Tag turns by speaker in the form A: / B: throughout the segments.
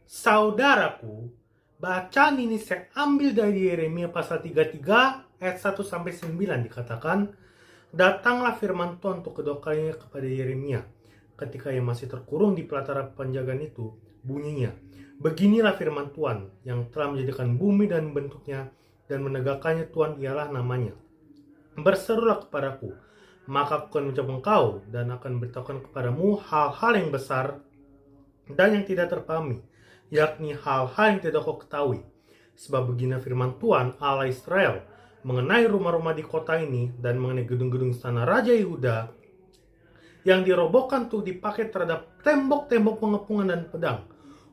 A: Saudaraku, bacaan ini saya ambil dari Yeremia pasal 33 ayat 1 sampai 9 dikatakan, datanglah firman Tuhan untuk kedua kalinya kepada Yeremia ketika ia masih terkurung di pelataran penjagaan itu. Bunyinya, beginilah firman Tuhan yang telah menjadikan bumi dan bentuknya dan menegakkannya. Tuhan ialah namanya. Berserulah kepadaku, maka aku akan menjawab engkau dan akan beritahukan kepadamu hal-hal yang besar dan yang tidak terpahami, yakni hal-hal yang tidak kau ketahui. Sebab begini firman Tuhan Allah Israel mengenai rumah-rumah di kota ini dan mengenai gedung-gedung istana Raja Yehuda yang dirobohkan untuk dipakai terhadap tembok-tembok pengepungan dan pedang.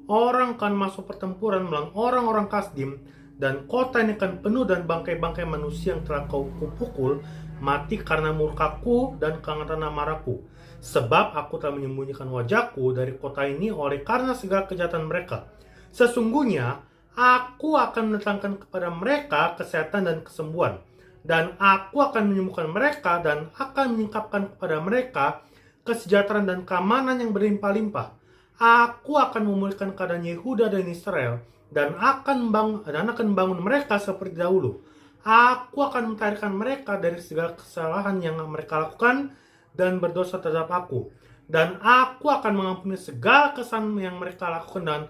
A: Orang akan masuk pertempuran melawan orang-orang Kasdim, dan kota ini akan penuh dan bangkai-bangkai manusia yang telah kau pukul mati karena murkaku dan kehangatan amarahku. Sebab aku telah menyembunyikan wajahku dari kota ini oleh karena segala kejahatan mereka. Sesungguhnya aku akan mendatangkan kepada mereka kesehatan dan kesembuhan, dan aku akan menyembuhkan mereka dan akan menyingkapkan kepada mereka kesejahteraan dan keamanan yang berlimpah-limpah. Aku akan memulihkan keadaan Yehuda dan Israel, dan akan membangun mereka seperti dahulu. Aku akan mentahirkan mereka dari segala kesalahan yang mereka lakukan dan berdosa terhadap aku. Dan aku akan mengampuni segala kesalahan yang mereka lakukan dan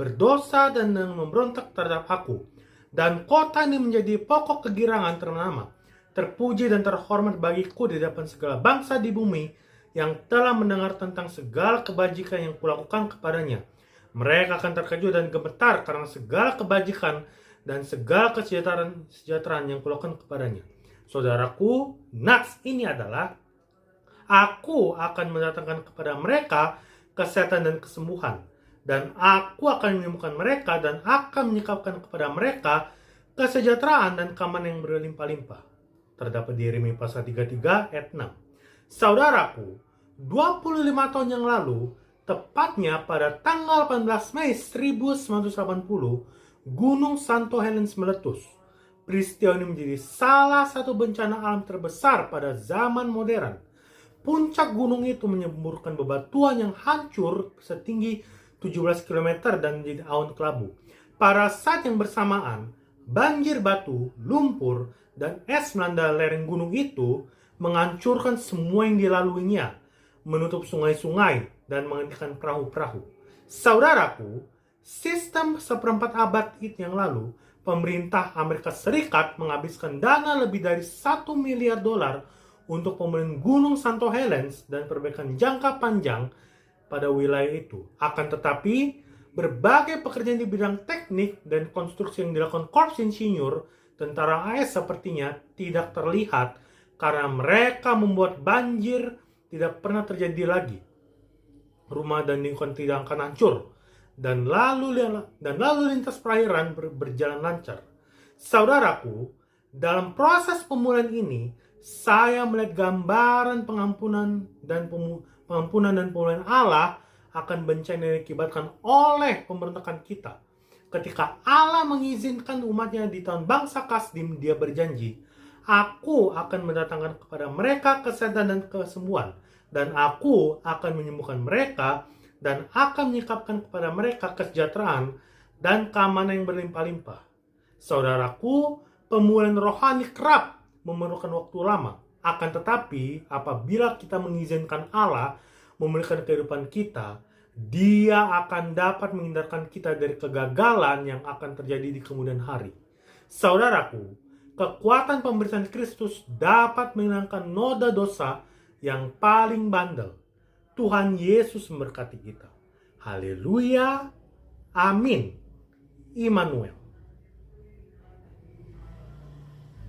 A: berdosa dan memberontak terhadap aku. Dan kota ini menjadi pokok kegirangan ternama, terpuji dan terhormat bagiku di depan segala bangsa di bumi yang telah mendengar tentang segala kebajikan yang kulakukan kepadanya. Mereka akan terkejut dan gemetar karena segala kebajikan dan segala kesejahteraan yang kulakukan kepadanya. Saudaraku, nats ini adalah, aku akan mendatangkan kepada mereka kesehatan dan kesembuhan, dan aku akan menyembuhkan mereka dan akan menyingkapkan kepada mereka kesejahteraan dan keamanan yang berlimpah-limpah. Terdapat di Yeremia pasal 33 ayat 6. Saudaraku, 25 tahun yang lalu, tepatnya pada tanggal 18 Mei 1980, Gunung Santo Helens meletus. Peristiwa ini menjadi salah satu bencana alam terbesar pada zaman modern. Puncak gunung itu menyemburkan bebatuan yang hancur setinggi 17 km dan menjadi awan kelabu. Pada saat yang bersamaan, banjir batu, lumpur, dan es melanda lereng gunung itu menghancurkan semua yang dilaluinya, menutup sungai-sungai, dan menghentikan perahu-perahu. Saudaraku, sistem seperempat abad yang lalu, pemerintah Amerika Serikat menghabiskan dana lebih dari $1 miliar untuk pemulihan Gunung Santo Helens dan perbaikan jangka panjang pada wilayah itu. Akan tetapi, berbagai pekerjaan di bidang teknik dan konstruksi yang dilakukan Korps Insinyur Tentara AS sepertinya tidak terlihat karena mereka membuat banjir tidak pernah terjadi lagi. Rumah dan lingkungan tidak akan hancur, dan lalu lintas perairan berjalan lancar. Saudaraku, dalam proses pemulihan ini, saya melihat gambaran pengampunan dan pemulihan Allah akan bencana yang diakibatkan oleh pemberontakan kita. Ketika Allah mengizinkan umatnya di tahun bangsa Kasdim, Dia berjanji, aku akan mendatangkan kepada mereka kesehatan dan kesembuhan, dan aku akan menyembuhkan mereka dan akan menyingkapkan kepada mereka kesejahteraan dan keamanan yang berlimpah-limpah. Saudaraku, pemulihan rohani kerap memerlukan waktu lama. Akan tetapi, apabila kita mengizinkan Allah memulihkan kehidupan kita, Dia akan dapat menghindarkan kita dari kegagalan yang akan terjadi di kemudian hari. Saudaraku, kekuatan pemberitaan Kristus dapat menghilangkan noda dosa yang paling bandel. Tuhan Yesus memberkati kita. Haleluya. Amin. Immanuel.